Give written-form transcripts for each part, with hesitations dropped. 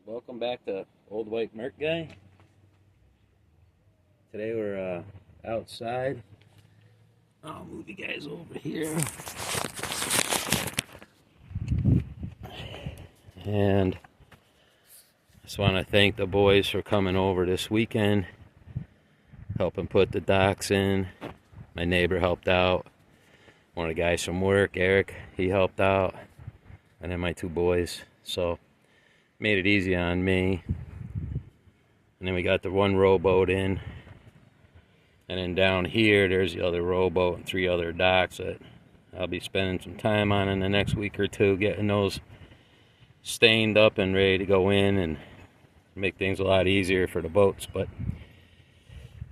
Welcome back to Old White Merc Guy. Today we're outside. I'll move you guys over here. And I just want to thank the boys for coming over this weekend, helping put the docks in. My neighbor helped out. One of the guys from work, Eric, he helped out. And then my two boys. So made it easy on me. And then we got the one rowboat in. And then down here, there's the other rowboat and 3 other docks that I'll be spending some time on in the next week or two, getting those stained up and ready to go in and make things a lot easier for the boats.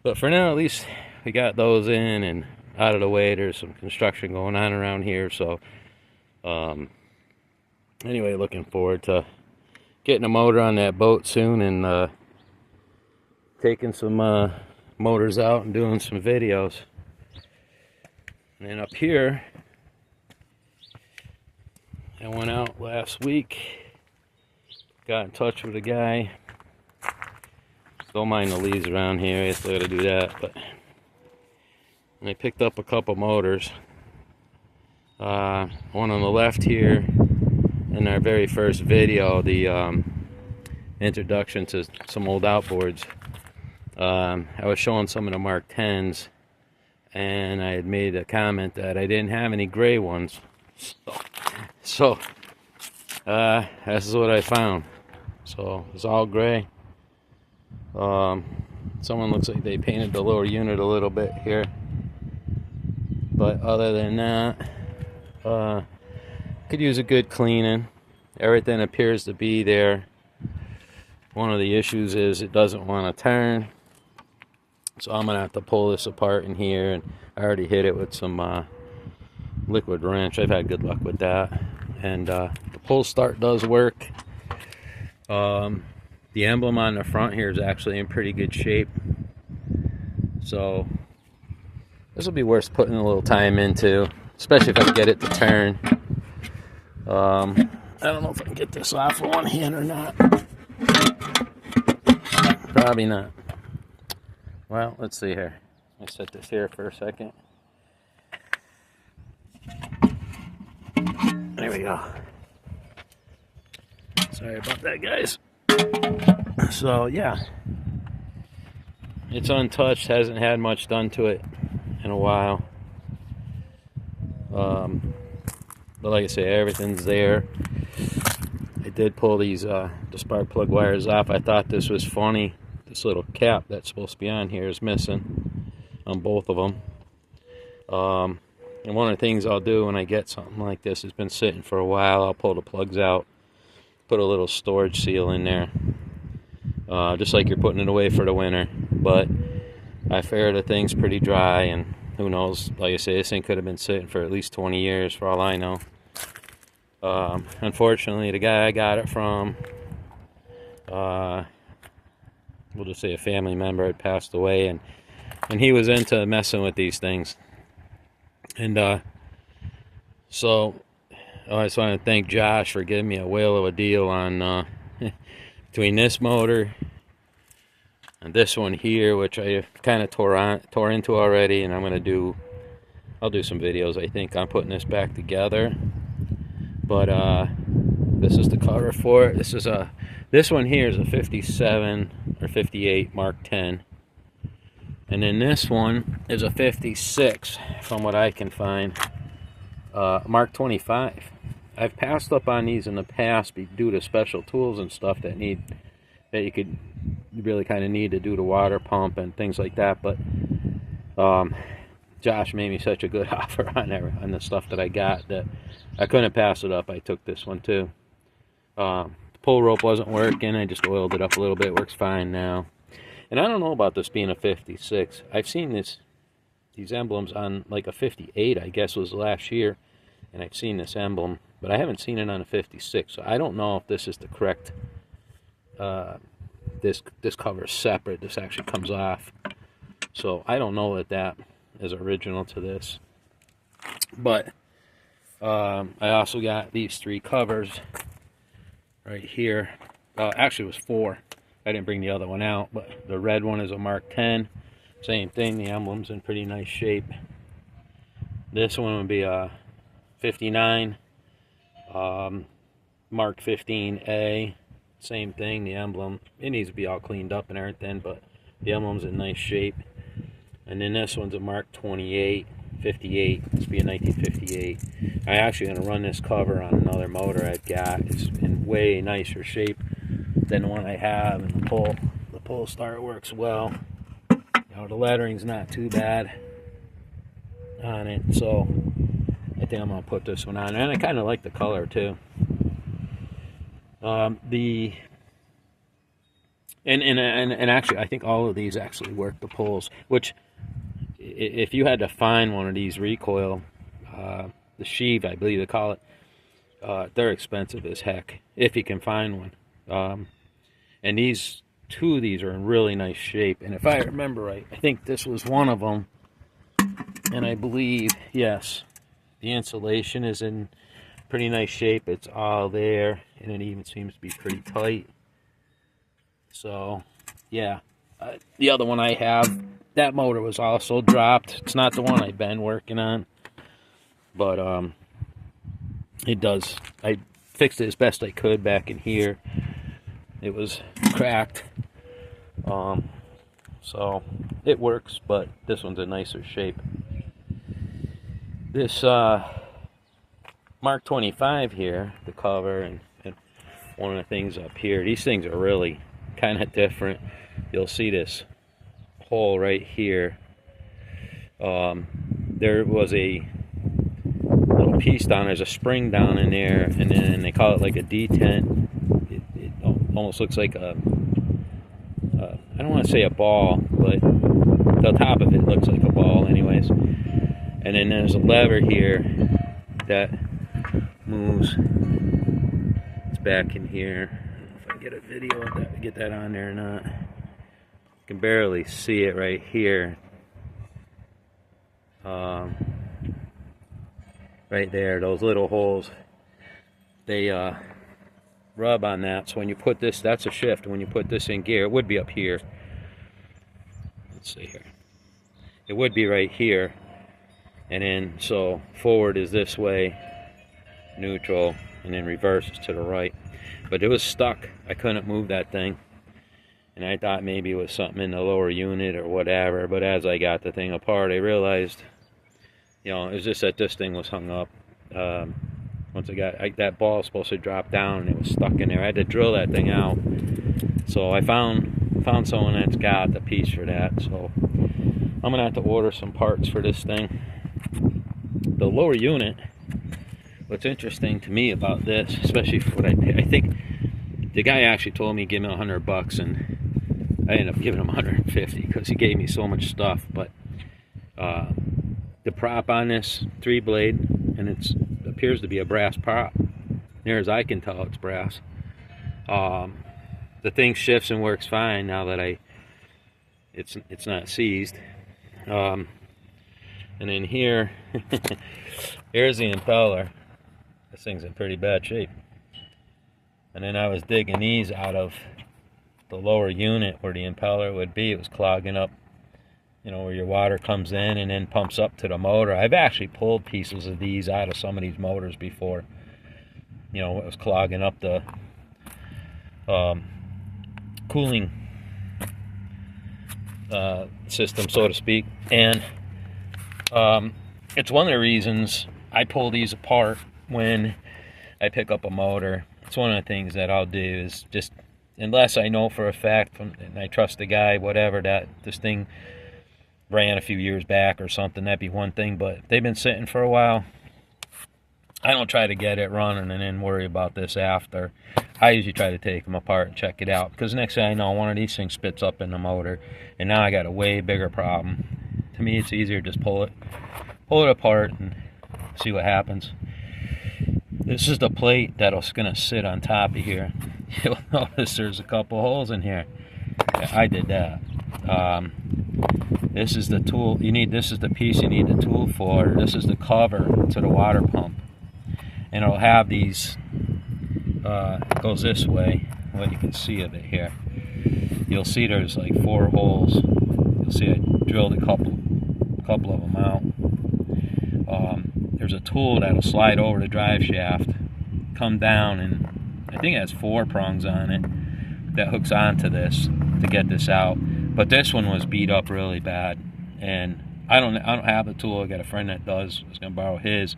But for now, at least we got those in and out of the way. There's some construction going on around here. So anyway, looking forward to getting a motor on that boat soon and taking some motors out and doing some videos. And then up here, I went out last week, got in touch with a guy. Don't mind the leaves around here, I still gotta do that, but and I picked up a couple motors. One on the left here, in our very first video, the introduction to some old outboards. I was showing some of the Mark 10s, and I had made a comment that I didn't have any gray ones. So this is what I found. So it's all gray. Someone looks like they painted the lower unit a little bit here, but other than that, could use a good cleaning. Everything appears to be there. One of the issues is it doesn't want to turn, so I'm gonna have to pull this apart in here, and I already hit it with some liquid wrench. I've had good luck with that, and the pull start does work. The emblem on the front here is actually in pretty good shape, so this will be worth putting a little time into, especially if I can get it to turn. I don't know if I can get this off with one hand or not. Probably not. Well, let's see here. I'll set this here for a second. There we go. Sorry about that, guys. So, yeah. It's untouched, hasn't had much done to it in a while. But like I say, everything's there. I did pull these the spark plug wires off. I thought this was funny. This little cap that's supposed to be on here is missing on both of them. And one of the things I'll do when I get something like this, it's been sitting for a while, I'll pull the plugs out, put a little storage seal in there, just like you're putting it away for the winter. But I figure the thing's pretty dry, and who knows, like I say, this thing could have been sitting for at least 20 years for all I know. Unfortunately, the guy I got it from, we'll just say a family member had passed away, and he was into messing with these things. And so I just want to thank Josh for giving me a whale of a deal on between this motor and this one here, which I kind of tore into already, and I'll do some videos, I think, on putting this back together. But this is the cover for it. This one here is a 57 or 58 Mark 10, and then this one is a 56, from what I can find, Mark 25. I've passed up on these in the past due to special tools and stuff that you could really kind of need to do the water pump and things like that. But Josh made me such a good offer on the stuff that I got that I couldn't pass it up. I took this one too. The pull rope wasn't working. I just oiled it up a little bit. It works fine now. And I don't know about this being a 56. I've seen these emblems on like a 58, I guess was last year, and I've seen this emblem, but I haven't seen it on a 56. So I don't know if this is the correct. This cover is separate. This actually comes off. So I don't know that is original to this. But I also got these 3 covers right here. Actually, it was 4. I didn't bring the other one out, but the red one is a Mark 10. Same thing, the emblem's in pretty nice shape. This one would be a 59, Mark 15A. Same thing, the emblem, it needs to be all cleaned up and everything, but the emblem's in nice shape. And then this one's a Mark 28, 58. This will be a 1958. I'm actually going to run this cover on another motor I've got. It's in way nicer shape than the one I have, and the pull start works well. You know, the lettering's not too bad on it, so I think I'm going to put this one on. And I kind of like the color too. And actually, I think all of these actually work the pulls, which, if you had to find one of these recoil, the sheave, I believe they call it, they're expensive as heck, if you can find one. And these 2 of these are in really nice shape, and if I remember right, I think this was one of them, and I believe, yes, the insulation is in pretty nice shape. It's all there, and it even seems to be pretty tight. So, yeah. The other one I have, that motor was also dropped. It's not the one I've been working on, but it does. I fixed it as best I could back in here. It was cracked, so it works, but this one's in nicer shape. This Mark 25 here, the cover, and one of the things up here, these things are really kind of different. You'll see this hole right here. There was a little piece down, there's a spring down in there, and then they call it like a detent. It almost looks like a, I don't want to say a ball, but the top of it looks like a ball anyways. And then there's a lever here that moves. It's back in here. I don't know if I can get a video of that, get that on there or not. You can barely see it right here. Right there, those little holes, they rub on that. So when you put this, that's a shift. When you put this in gear, it would be up here. Let's see here. It would be right here. And then, so forward is this way, neutral, and then reverse is to the right. But it was stuck. I couldn't move that thing. And I thought maybe it was something in the lower unit or whatever. But as I got the thing apart, I realized, you know, it was just that this thing was hung up. Once that ball was supposed to drop down, and it was stuck in there. I had to drill that thing out. So I found someone that's got the piece for that. So I'm gonna have to order some parts for this thing. The lower unit, what's interesting to me about this, especially for what I pay, I think the guy actually told me give me $100, and I ended up giving him 150 because he gave me so much stuff. But the prop on this 3-blade, and it appears to be a brass prop. Near as I can tell, it's brass. The thing shifts and works fine now that it's not seized. And in here, here's the impeller. This thing's in pretty bad shape. And then I was digging these out of the lower unit where the impeller would be. It was clogging up, you know, where your water comes in and then pumps up to the motor. I've actually pulled pieces of these out of some of these motors before. You know, it was clogging up the cooling system, so to speak. And it's one of the reasons I pull these apart when I pick up a motor. It's one of the things that I'll do is just, unless I know for a fact, and I trust the guy, whatever, that this thing ran a few years back or something, that'd be one thing. But if they've been sitting for a while, I don't try to get it running and then worry about this after. I usually try to take them apart and check it out, because next thing I know, one of these things spits up in the motor, and now I got a way bigger problem. To me, it's easier to just pull it apart and see what happens. This is the plate that's going to sit on top of here. You'll notice there's a couple holes in here. Yeah, I did that. This is the tool you need. This is the piece you need the tool for. This is the cover to the water pump, and it'll have these. It goes this way. what you can see of it here. You'll see there's like 4 holes. You'll see I drilled a couple of them out. There's a tool that'll slide over the drive shaft, come down, and I think it has 4 prongs on it that hooks onto this to get this out. But this one was beat up really bad, and I don't have the tool. I got a friend that does. I was gonna borrow his,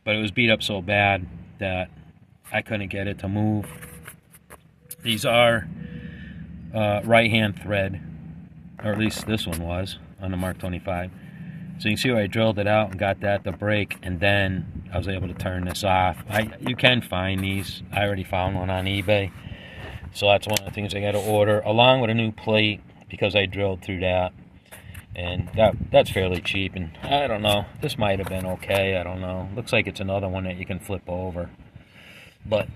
but it was beat up so bad that I couldn't get it to move. These are right-hand thread, or at least this one was on the Mark 25. So you can see where I drilled it out and got that to break, and then I was able to turn this off. You can find these. I already found one on eBay. So that's one of the things I got to order, along with a new plate, because I drilled through that. And that's fairly cheap. And I don't know, this might have been okay. I don't know. Looks like it's another one that you can flip over. But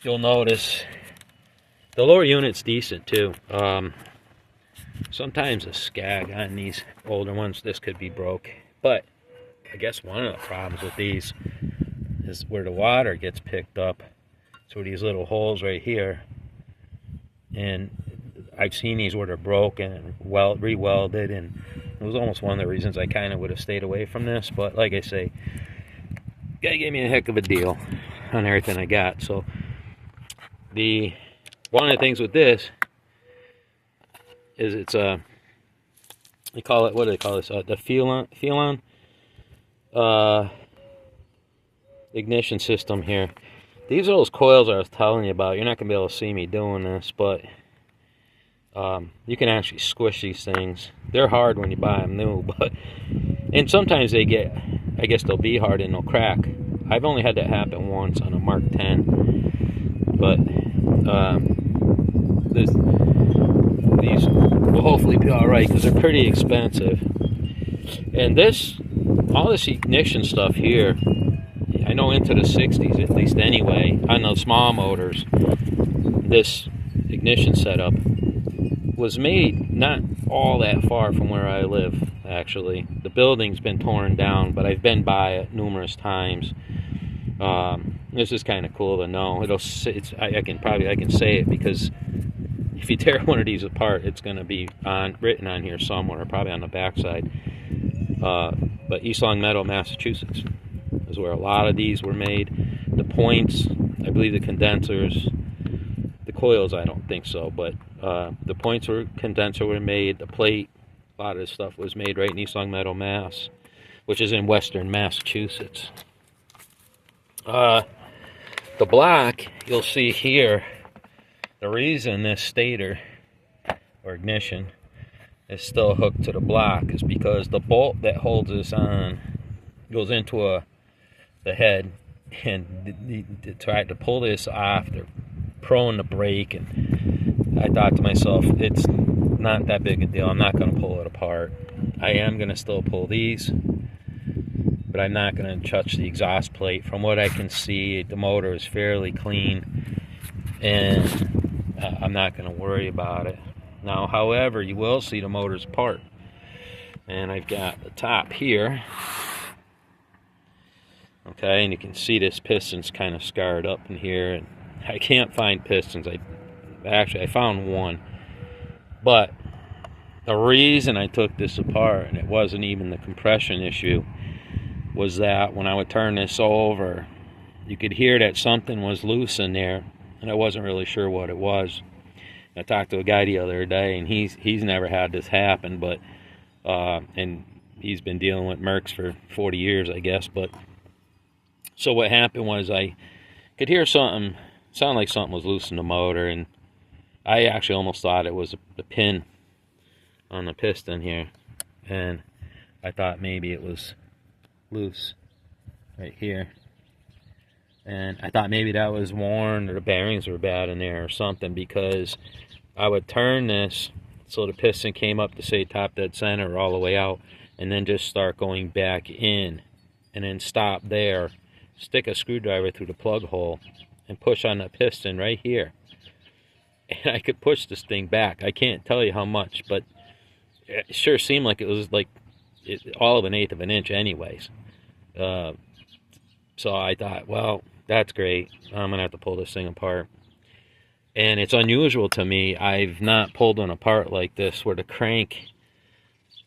you'll notice the lower unit's decent too. Sometimes a skag on these older ones, this could be broke. But I guess one of the problems with these is where the water gets picked up. So these little holes right here, and I've seen these where they're broken and re-welded, and it was almost one of the reasons I kind of would have stayed away from this. But like I say, guy gave me a heck of a deal on everything I got. So one of the things with this is it's they call it, what do they call this? The Phelan ignition system here. These are those coils I was telling you about. You're not gonna be able to see me doing this, but you can actually squish these things. They're hard when you buy them new, and sometimes they get, I guess they'll be hard and they'll crack. I've only had that happen once on a Mark 10, but these will hopefully be all right because they're pretty expensive. And all this ignition stuff here, I know into the 60s at least anyway, on those small motors, this ignition setup was made not all that far from where I live, actually. The building's been torn down, but I've been by it numerous times. This is kind of cool to know. I can say it because if you tear one of these apart, it's going to be written on here somewhere, probably on the backside. But East Longmeadow, Massachusetts is where a lot of these were made. The points, I believe the condensers, the coils, I don't think so, but the points condenser were made. The plate, a lot of this stuff was made right in East Longmeadow, Mass, which is in western Massachusetts. The block, you'll see here, the reason this stator or ignition is still hooked to the block is because the bolt that holds this on goes into the head, and to try to pull this off, they're prone to break. And I thought to myself, it's not that big a deal. I'm not going to pull it apart. I am going to still pull these, but I'm not going to touch the exhaust plate. From what I can see, the motor is fairly clean, and I'm not going to worry about it. Now, however, you will see the motors apart. And I've got the top here. Okay, and you can see this piston's kind of scarred up in here. And I can't find pistons. I found one. But the reason I took this apart, and it wasn't even the compression issue, was that when I would turn this over, you could hear that something was loose in there, and I wasn't really sure what it was. I talked to a guy the other day, and he's never had this happen, but and he's been dealing with Mercs for 40 years, I guess. But so what happened was I could hear something, sound like something was loose in the motor, and I actually almost thought it was the pin on the piston here, and I thought maybe it was loose right here, and I thought maybe that was worn or the bearings were bad in there or something, because I would turn this so the piston came up to say top dead center all the way out, and then just start going back in, and then stop there, stick a screwdriver through the plug hole and push on that piston right here, and I could push this thing back. I can't tell you how much, but it sure seemed like it was like all of 1/8 of an inch anyways. So I thought, well, That's great. I'm gonna have to pull this thing apart. And it's unusual to me. I've not pulled one apart like this where the crank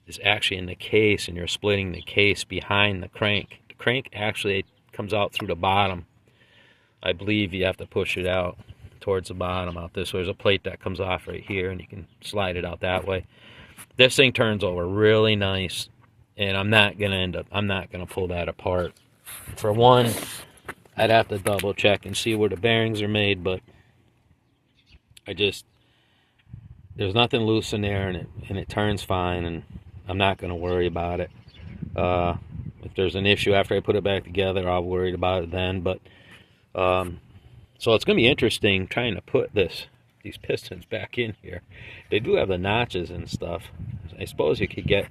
is actually in the case and you're splitting the case behind the crank. The crank actually comes out through the bottom. I believe you have to push it out towards the bottom out this way. There's a plate that comes off right here and you can slide it out that way. This thing turns over really nice, and I'm not gonna pull that apart. For one, I'd have to double check and see where the bearings are made, but there's nothing loose in there, and it turns fine, and I'm not going to worry about it. If there's an issue after I put it back together, I'll worry about it then. But so it's going to be interesting trying to put these pistons back in here. They do have the notches and stuff. I suppose you could get,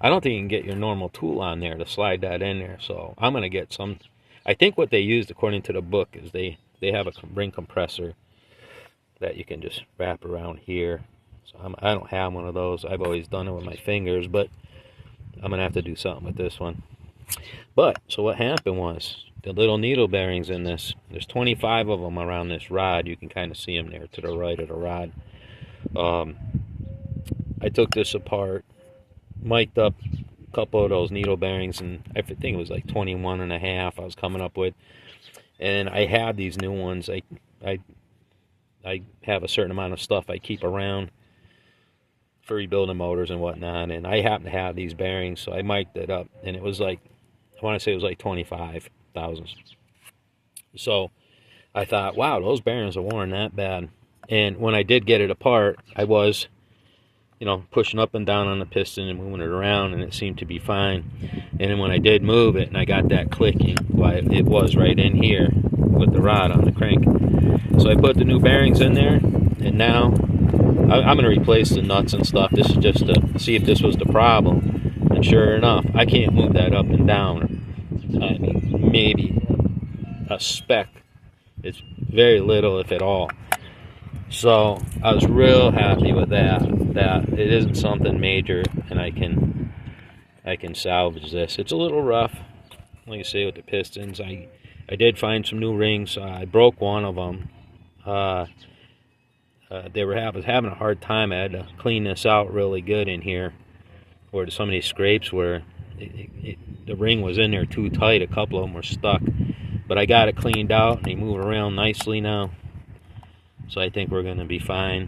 I don't think you can get your normal tool on there to slide that in there. So I'm going to get some. I think what they used, according to the book, is they have a ring compressor that you can just wrap around here. So I don't have one of those. I've always done it with my fingers, but I'm gonna have to do something with this one. But so what happened was the little needle bearings in this, there's 25 of them around this rod. You can kind of see them there to the right of the rod. I took this apart, mic'd up a couple of those needle bearings, and I think it was like 21 and a half I was coming up with. And I had these new ones. I have a certain amount of stuff I keep around for rebuilding motors and whatnot, and I happen to have these bearings, so I mic'd it up, and it was like, I want to say it was like 25 thousandths. So I thought, wow, those bearings are worn that bad. And when I did get it apart, I was, pushing up and down on the piston and moving it around, and it seemed to be fine. And then when I did move it, and I got that clicking, well, it was right in here with the rod on the crank. So I put the new bearings in there, and now I'm going to replace the nuts and stuff. This is just to see if this was the problem. And sure enough, I can't move that up and down. I mean, maybe a speck. It's very little, if at all. So I was real happy with that it isn't something major, and I can salvage this. It's a little rough, like I say, with the pistons. I did find some new rings. I broke one of them. I was having a hard time. I had to clean this out really good in here, where some of these scrapes were, the ring was in there too tight. A couple of them were stuck, but I got it cleaned out, and they move around nicely now. So I think we're going to be fine.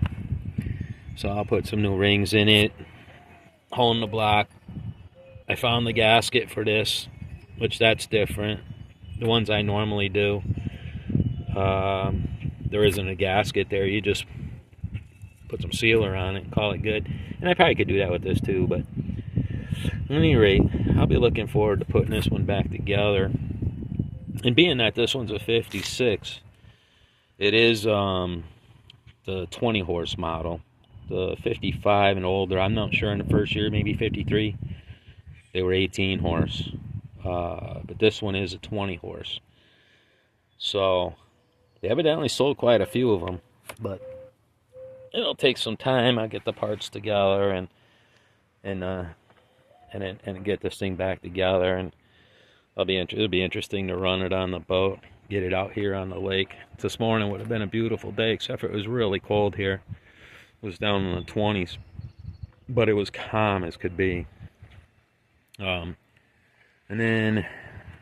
So I'll put some new rings in it, hole in the block. I found the gasket for this, which that's different. The ones I normally do, there isn't a gasket there. You just put some sealer on it and call it good. And I probably could do that with this too, but at any rate, I'll be looking forward to putting this one back together. And being that this one's a 56, it is the 20 horse model. The 55 and older, I'm not sure, in the first year, maybe 53, they were 18 horse. But this one is a 20 horse. So they evidently sold quite a few of them, but it'll take some time. I'll get the parts together and get this thing back together, and it'll be interesting to run it on the boat, get it out here on the lake. This morning would have been a beautiful day, except for it was really cold here. It was down in the 20s, but it was calm as could be. And then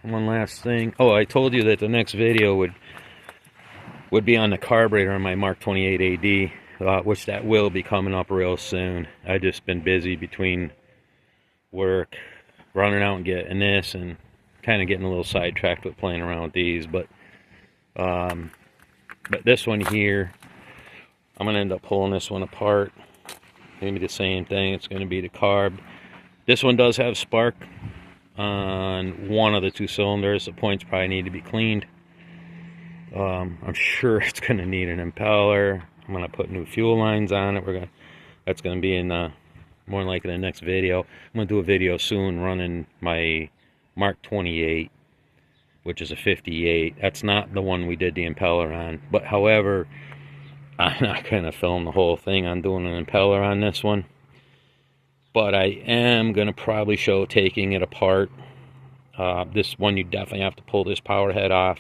one last thing. Oh, I told you that the next video would be on the carburetor on my Mark 28 AD, which that will be coming up real soon. I've just been busy between work, running out and getting this, and kind of getting a little sidetracked with playing around with these. But this one here, I'm going to end up pulling this one apart. Maybe the same thing. It's going to be the carb. This one does have spark on one of the two cylinders. The points probably need to be cleaned. I'm sure it's going to need an impeller. I'm going to put new fuel lines on it. That's going to be in more than likely the next video. I'm going to do a video soon running my Mark 28, which is a 58. That's not the one we did the impeller on. But however, I'm not going to film the whole thing on doing an impeller on this one. But I am going to probably show taking it apart. This one, you definitely have to pull this power head off.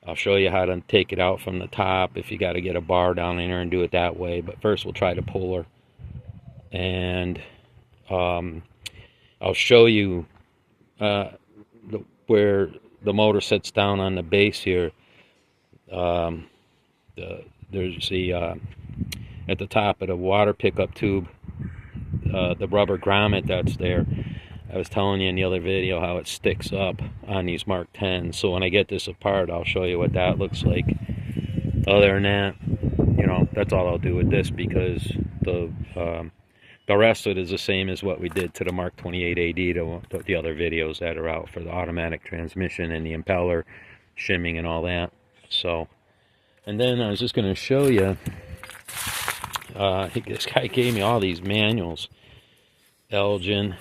I'll show you how to take it out from the top if you got to get a bar down in there and do it that way. But first we'll try the puller. And I'll show you where the motor sits down on the base here. There's the at the top of the water pickup tube, the rubber grommet that's there. I was telling you in the other video how it sticks up on these Mark 10s. So when I get this apart, I'll show you what that looks like. Other than that, you know, that's all I'll do with this, because the rest of it is the same as what we did to the Mark 28 AD, the other videos that are out for the automatic transmission and the impeller shimming and all that. So, and then I was just going to show you, this guy gave me all these manuals. Elgin,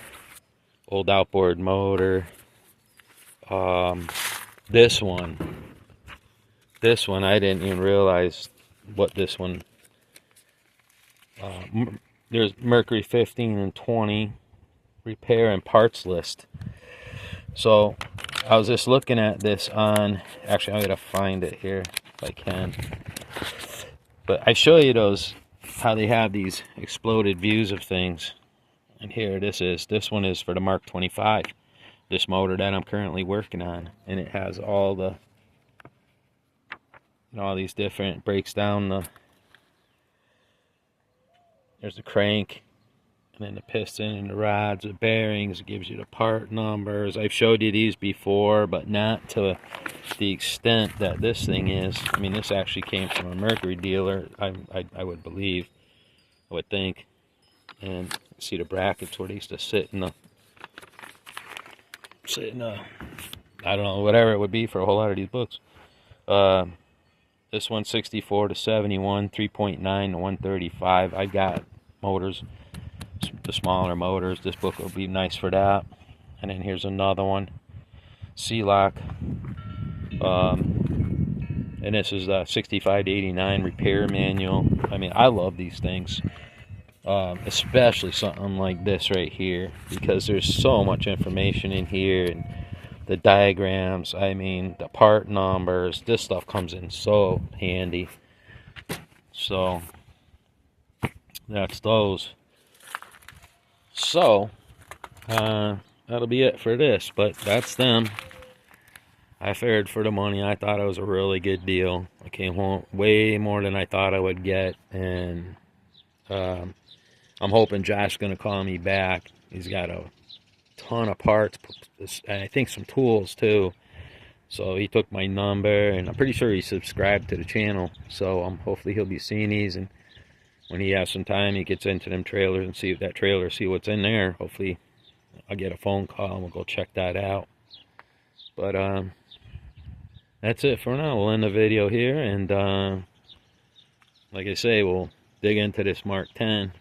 old outboard motor, this one I didn't even realize what this one, there's Mercury 15 and 20 repair and parts list. So I was just looking at this on, actually I'm going to find it here if I can, but I show you those, how they have these exploded views of things. And here this one is for the Mark 25, this motor that I'm currently working on, and it has all the, you know, all these different, breaks down the, there's the crank, and then the piston and the rods, the bearings. It gives you the part numbers. I've showed you these before, but not to the extent that this thing is. I mean, this actually came from a Mercury dealer, I would believe, I would think. And see the brackets where they used to sit in the, I don't know, whatever it would be for a whole lot of these books. This one's 64 to 71, 3.9 to 135. I got motors, the smaller motors. This book will be nice for that. And then here's another one, C-Lock. And this is the 65 to 89 repair manual. I mean, I love these things. Especially something like this right here, because there's so much information in here, and the diagrams, I mean, the part numbers, this stuff comes in so handy. So that's those. So that'll be it for this, but that's them. I fared for the money. I thought it was a really good deal. I came home way more than I thought I would get, and I'm hoping Josh's going to call me back. He's got a ton of parts, and I think some tools too. So he took my number, and I'm pretty sure he subscribed to the channel. So hopefully he'll be seeing these, and when he has some time, he gets into them trailers and see what's in there. Hopefully I'll get a phone call and we'll go check that out. But that's it for now. We'll end the video here, and like I say, we'll dig into this Mark 10.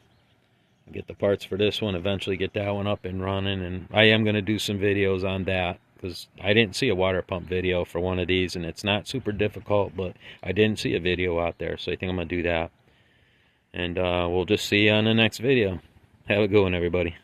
Get the parts for this one, eventually get that one up and running, and I am going to do some videos on that, because I didn't see a water pump video for one of these, and it's not super difficult, but I didn't see a video out there, so I think I'm going to do that. And we'll just see you on the next video. Have a good one, everybody.